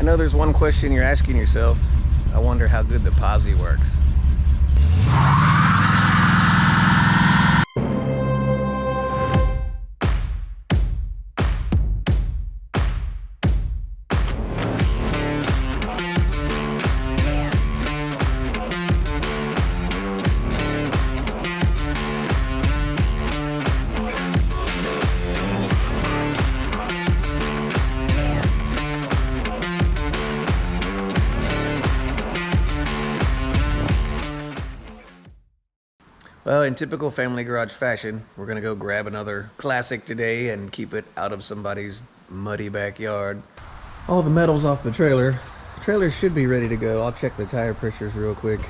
know there's one question you're asking yourself. I wonder how good the posi works. Well, in typical Family Garage fashion, we're gonna go grab another classic today and keep it out of somebody's muddy backyard. All the metal's off the trailer. The trailer should be ready to go. I'll check the tire pressures real quick.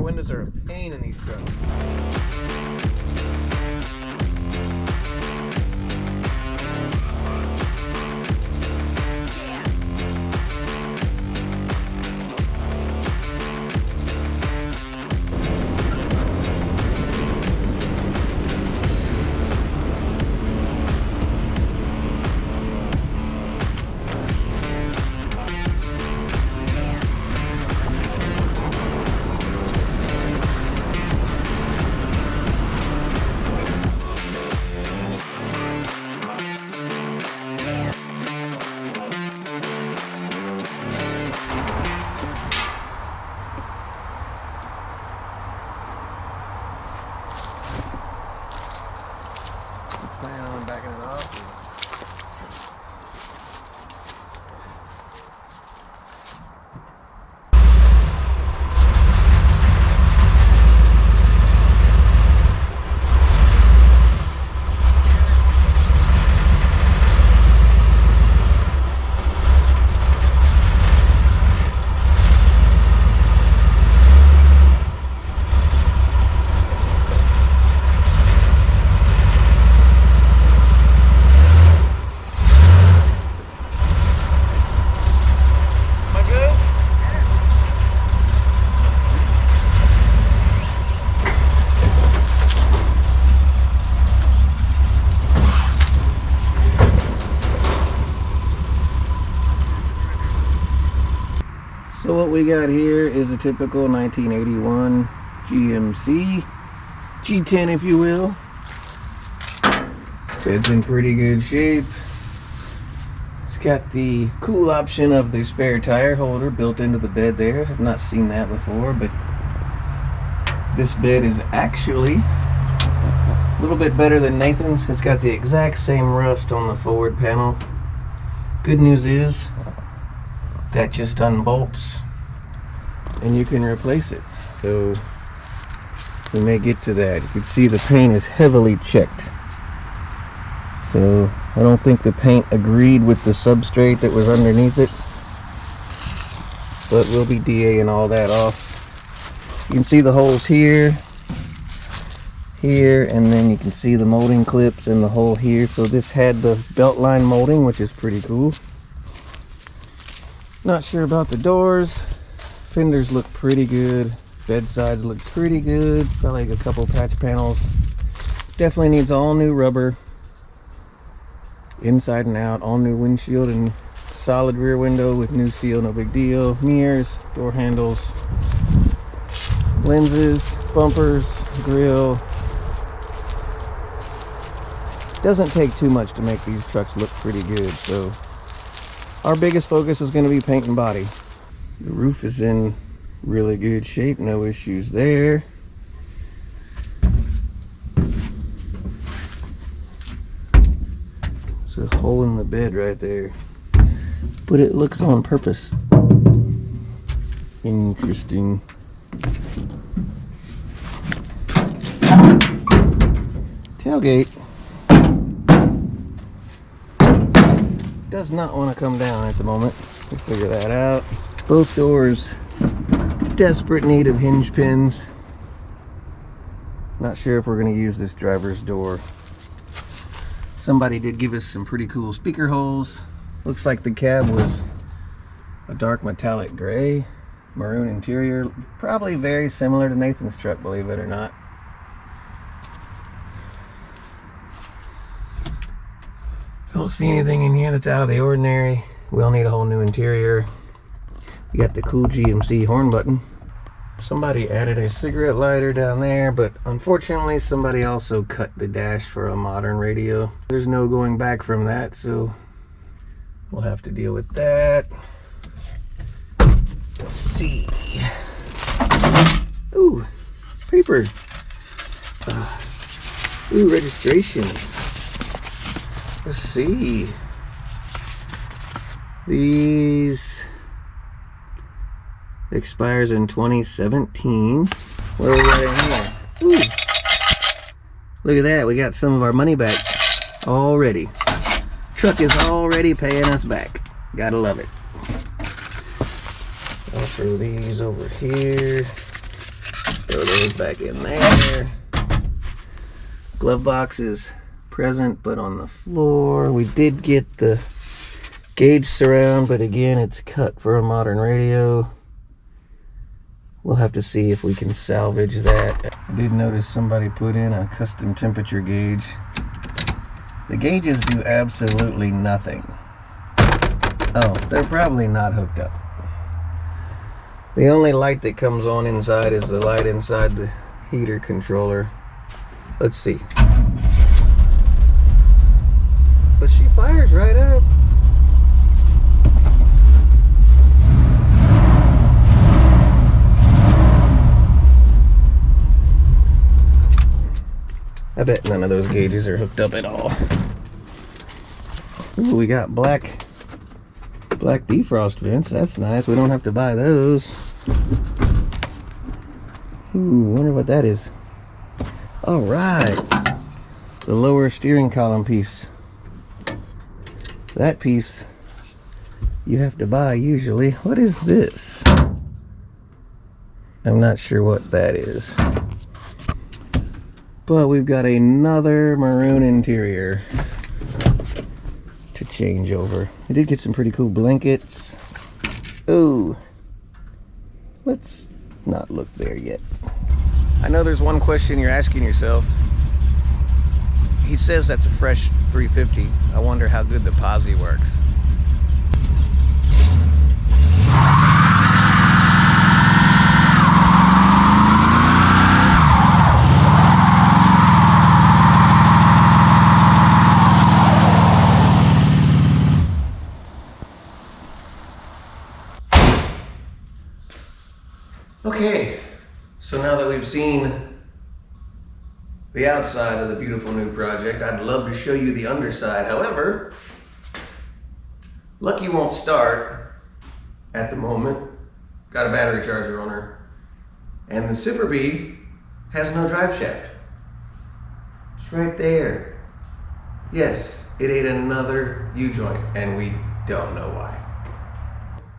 Windows are a pain in these trucks. Plan on backing it off. So what we got here is a typical 1981 GMC, G10 if you will. Bed's in pretty good shape. It's got the cool option of the spare tire holder built into the bed there. I've not seen that before, but this bed is actually a little bit better than Nathan's. It's got the exact same rust on the forward panel. Good news is that just unbolts and you can replace it. So we may get to that. You can see the paint is heavily checked. So I don't think the paint agreed with the substrate that was underneath it, but we'll be DAing all that off. You can see the holes here, here, and then you can see the molding clips in the hole here. So this had the belt line molding, which is pretty cool. Not sure about the doors. Fenders look pretty good. Bedsides look pretty good. Probably like a couple patch panels. Definitely needs all new rubber. Inside and out. All new windshield and solid rear window with new seal. No big deal. Mirrors, door handles, lenses, bumpers, grill. Doesn't take too much to make these trucks look pretty good. So our biggest focus is going to be paint and body. The roof is in really good shape, no issues there. There's a hole in the bed right there, but it looks on purpose. Interesting. Tailgate does not want to come down at the moment. We'll figure that out. Both doors, desperate need of hinge pins. Not sure if we're going to use this driver's door. Somebody did give us some pretty cool speaker holes. Looks like the cab was a dark metallic gray, maroon interior. Probably very similar to Nathan's truck, believe it or not. Don't see anything in here that's out of the ordinary. We'll need a whole new interior. We got the cool GMC horn button. Somebody added a cigarette lighter down there, but unfortunately somebody also cut the dash for a modern radio. There's no going back from that, so we'll have to deal with that. Let's see. Ooh, paper. Ooh, registrations. Let's see. These expires in 2017. What do we got in here? Ooh. Look at that. We got some of our money back already. Truck is already paying us back. Gotta love it. I'll throw these over here. Throw those back in there. Glove box is present but on the floor. We did get the gauge surround, but again it's cut for a modern radio. We'll have to see if we can salvage that. I did notice somebody put in a custom temperature gauge. The gauges do absolutely nothing. Oh, they're probably not hooked up. The only light that comes on inside is the light inside the heater controller. Let's see. But she fires right up. I bet none of those gauges are hooked up at all. Ooh, we got black defrost vents. That's nice. We don't have to buy those. Ooh, wonder what that is. All right, the lower steering column piece. That piece you have to buy usually. What is this? I'm not sure what that is. But we've got another maroon interior to change over. I did get some pretty cool blankets. Oh, let's not look there yet. I know there's one question you're asking yourself. He says that's a fresh 350. I wonder how good the posi works. Okay, so now that we've seen the outside of the beautiful new project, I'd love to show you the underside. However, Lucky won't start at the moment. Got a battery charger on her. And the Super Bee has no drive shaft. It's right there. Yes, it ate another U-joint and we don't know why.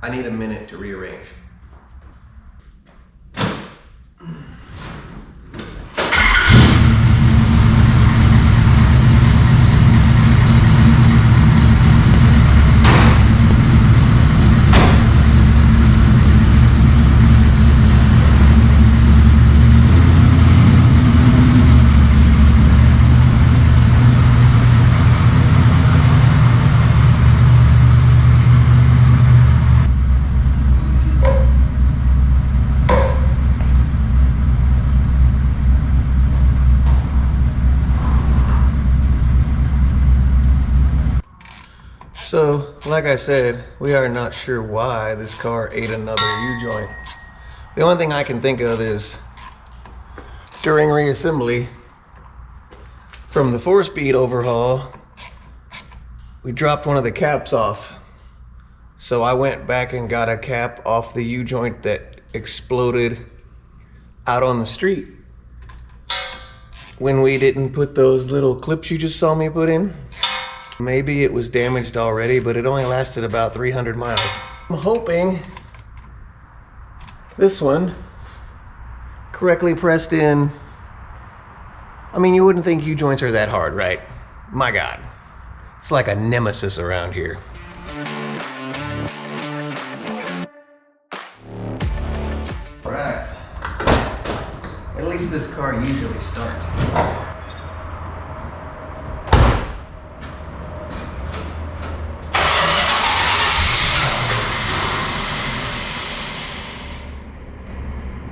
I need a minute to rearrange. So, like I said, we are not sure why this car ate another U-joint. The only thing I can think of is during reassembly from the 4-speed overhaul, we dropped one of the caps off. So I went back and got a cap off the U-joint that exploded out on the street when we didn't put those little clips you just saw me put in. Maybe it was damaged already, but it only lasted about 300 miles. I'm hoping this one correctly pressed in. I mean, you wouldn't think U-joints are that hard, right? My God, it's like a nemesis around here. All right, at least this car usually starts.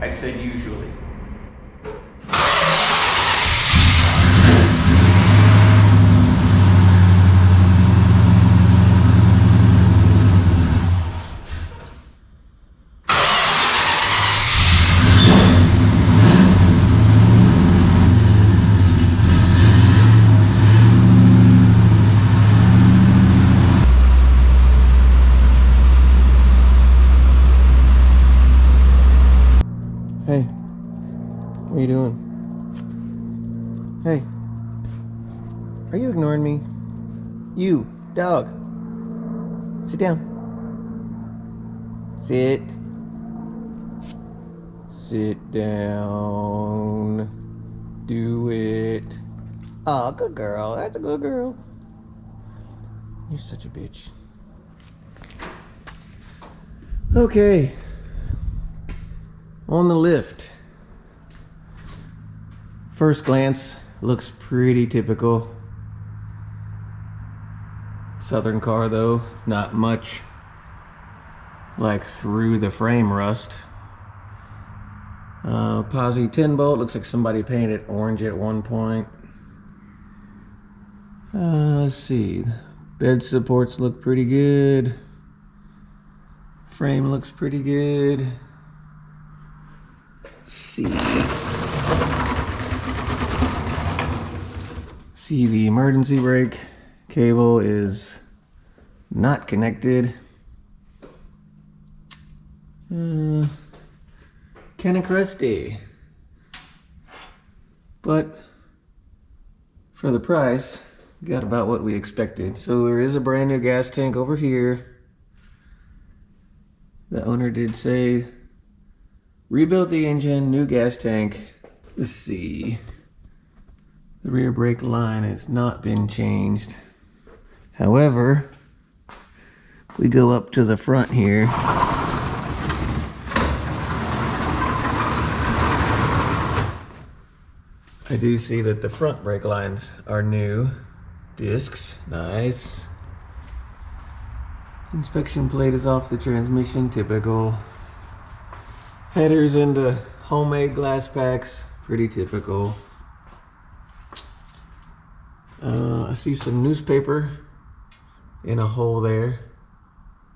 I said usually. Hey, what are you doing? Hey, are you ignoring me? You, dog. Sit down. Sit. Sit down. Do it. Oh, good girl. That's a good girl. You're such a bitch. Okay. On the lift. First glance, looks pretty typical. Southern car though, not much like through the frame rust. Posi 10 bolt, looks like somebody painted it orange at one point. Let's see, bed supports look pretty good. Frame looks pretty good. See the emergency brake cable is not connected. Kind of crusty, but for the price, we got about what we expected. So there is a brand new gas tank over here. The owner did say rebuilt the engine, new gas tank. Let's see. The rear brake line has not been changed. However, if we go up to the front here, I do see that the front brake lines are new. Discs, nice. Inspection plate is off the transmission, typical. Headers into homemade glass packs, pretty typical. I see some newspaper in a hole there.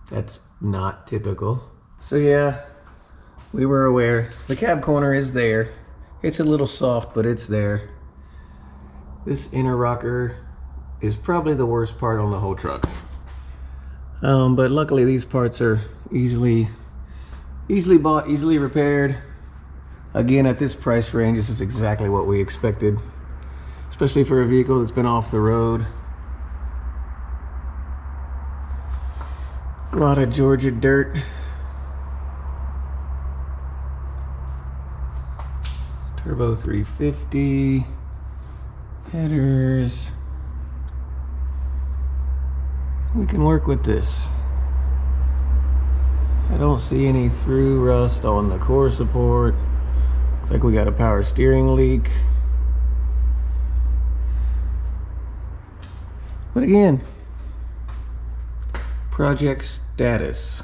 That's not typical. So yeah, we were aware. The cab corner is there. It's a little soft, but it's there. This inner rocker is probably the worst part on the whole truck. But luckily these parts are easily bought, easily repaired. Again, at this price range, this is exactly what we expected, especially for a vehicle that's been off the road. A lot of Georgia dirt. Turbo 350. Headers. We can work with this. I don't see any through rust on the core support. Looks like we got a power steering leak. But again, project status.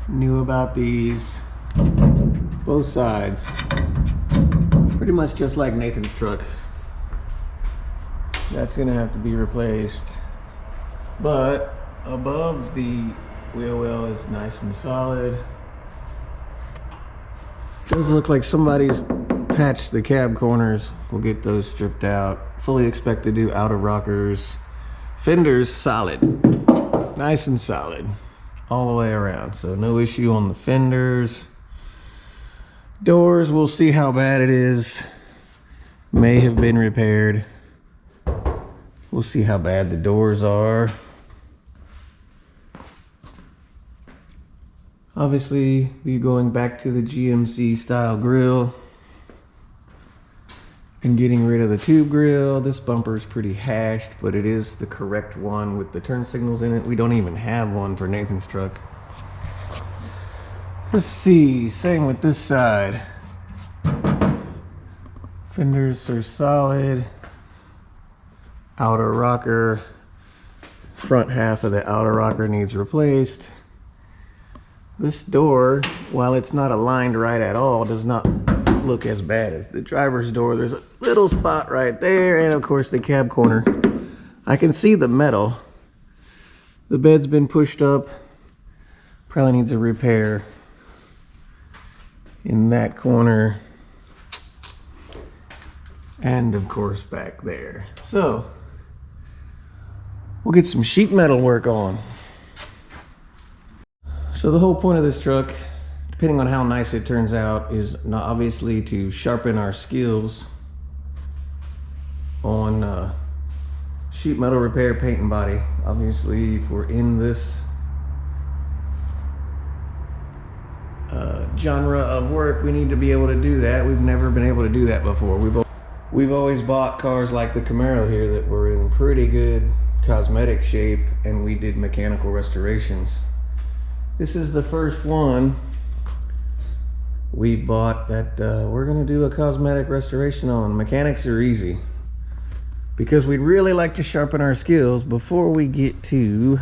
Knew about these, both sides. Pretty much just like Nathan's truck. That's gonna have to be replaced. But above the wheel well is nice and solid. Does look like somebody's patched the cab corners. We'll get those stripped out. Fully expect to do outer rockers. Fenders solid, nice and solid all the way around, so no issue on the fenders. Doors, we'll see how bad it is. May have been repaired. We'll see how bad the doors are. Obviously, be going back to the GMC style grill and getting rid of the tube grill. This bumper is pretty hashed, but it is the correct one with the turn signals in it. We don't even have one for Nathan's truck. Let's see, same with this side. Fenders are solid. Outer rocker, front half of the outer rocker needs replaced. This door, while it's not aligned right at all, does not look as bad as the driver's door. There's a little spot right there, and of course the cab corner. I can see the metal. The bed's been pushed up. Probably needs a repair in that corner. And of course back there. So, we'll get some sheet metal work on. So the whole point of this truck, depending on how nice it turns out, is not obviously to sharpen our skills on sheet metal repair, paint and body. Obviously, if we're in this genre of work, we need to be able to do that. We've never been able to do that before. We've always bought cars like the Camaro here that were in pretty good cosmetic shape, and we did mechanical restorations. This is the first one we bought that we're gonna do a cosmetic restoration on. Mechanics are easy because we'd really like to sharpen our skills before we get to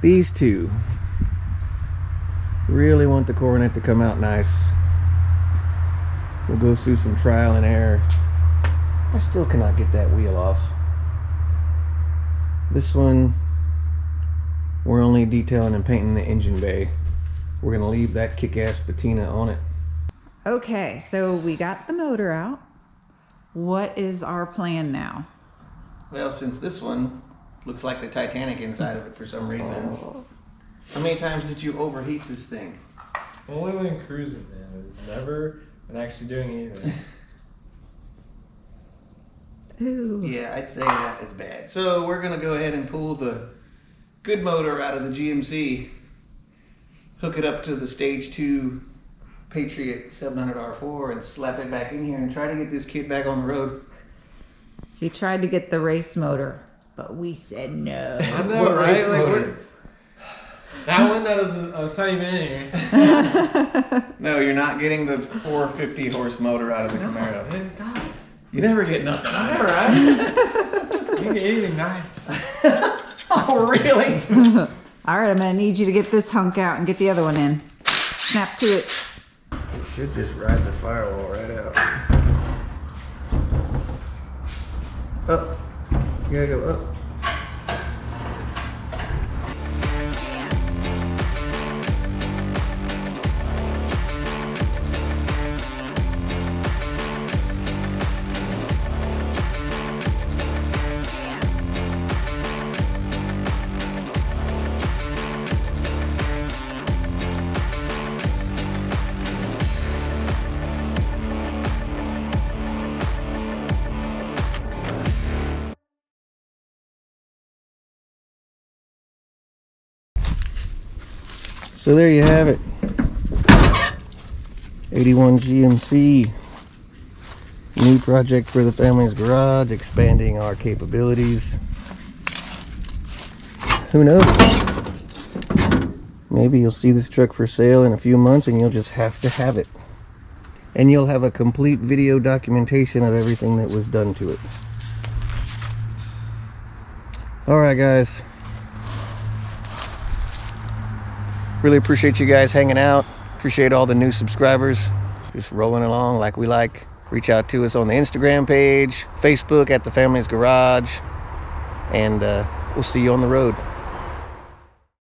these two. Really want the Coronet to come out nice. We'll go through some trial and error. I still cannot get that wheel off. This one, we're only detailing and painting the engine bay. We're gonna leave that kick-ass patina on it. Okay, so we got the motor out. What is our plan now? Well, since this one looks like the Titanic inside of it for some reason. How many times did you overheat this thing? Only when cruising, man. It was never when actually doing anything. Ooh. Yeah, I'd say that is bad. So we're gonna go ahead and pull the good motor out of the GMC, hook it up to the Stage 2 Patriot 700R4 and slap it back in here and try to get this kid back on the road. He tried to get the race motor, but we said no. I know, What right? race Like, motor? that one out of the, it's not even in here. No, you're not getting the 450 horse motor out of the Camaro. Man, God. You never get nothing out of All it. right. You get anything nice. Oh, really? All right, I'm gonna need you to get this hunk out and get the other one in. Snap to it. It should just ride the firewall right out. Up. You gotta go up. So there you have it. 81 GMC. New project for the family's garage, expanding our capabilities. Who knows? Maybe you'll see this truck for sale in a few months and you'll just have to have it. And you'll have a complete video documentation of everything that was done to it. Alright guys. Really appreciate you guys hanging out. Appreciate all the new subscribers. Just rolling along like we like. Reach out to us on the Instagram page, Facebook at The Family's Garage, and we'll see you on the road.